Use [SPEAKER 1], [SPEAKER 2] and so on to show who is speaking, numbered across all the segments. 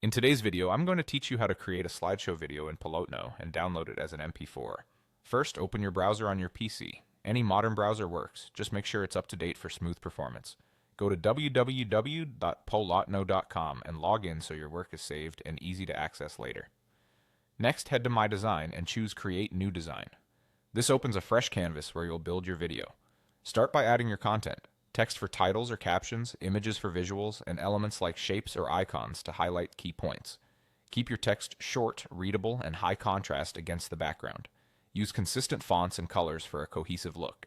[SPEAKER 1] In today's video, I'm going to teach you how to create a slideshow video in Polotno and download it as an MP4. First, open your browser on your PC. Any modern browser works, just make sure it's up to date for smooth performance. Go to www.polotno.com and log in so your work is saved and easy to access later. Next, head to My Design and choose Create New Design. This opens a fresh canvas where you'll build your video. Start by adding your content. Text for titles or captions, images for visuals, and elements like shapes or icons to highlight key points. Keep your text short, readable, and high contrast against the background. Use consistent fonts and colors for a cohesive look.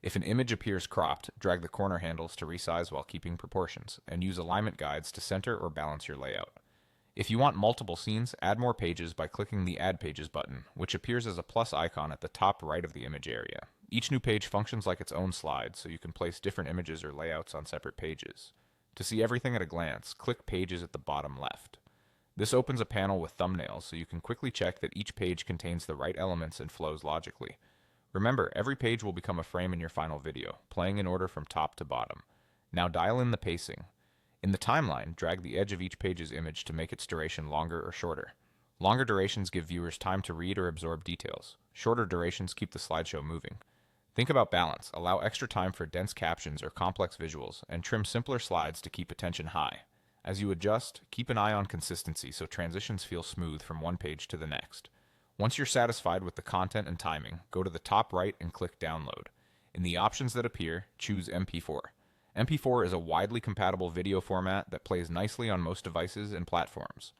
[SPEAKER 1] If an image appears cropped, drag the corner handles to resize while keeping proportions, and use alignment guides to center or balance your layout. If you want multiple scenes, add more pages by clicking the Add Pages button, which appears as a plus icon at the top right of the image area. Each new page functions like its own slide, so you can place different images or layouts on separate pages. To see everything at a glance, click Pages at the bottom left. This opens a panel with thumbnails, so you can quickly check that each page contains the right elements and flows logically. Remember, every page will become a frame in your final video, playing in order from top to bottom. Now dial in the pacing. In the timeline, drag the edge of each page's image to make its duration longer or shorter. Longer durations give viewers time to read or absorb details. Shorter durations keep the slideshow moving. Think about balance. Allow extra time for dense captions or complex visuals, and trim simpler slides to keep attention high. As you adjust, keep an eye on consistency so transitions feel smooth from one page to the next. Once you're satisfied with the content and timing, go to the top right and click Download. In the options that appear, choose MP4. MP4 is a widely compatible video format that plays nicely on most devices and platforms.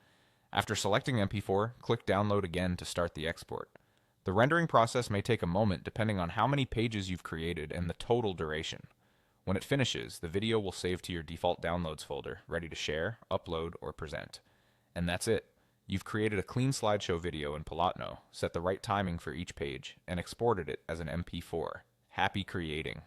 [SPEAKER 1] After selecting MP4, click Download again to start the export. The rendering process may take a moment depending on how many pages you've created and the total duration. When it finishes, the video will save to your default downloads folder, ready to share, upload, or present. And that's it. You've created a clean slideshow video in Polotno, set the right timing for each page, and exported it as an MP4. Happy creating!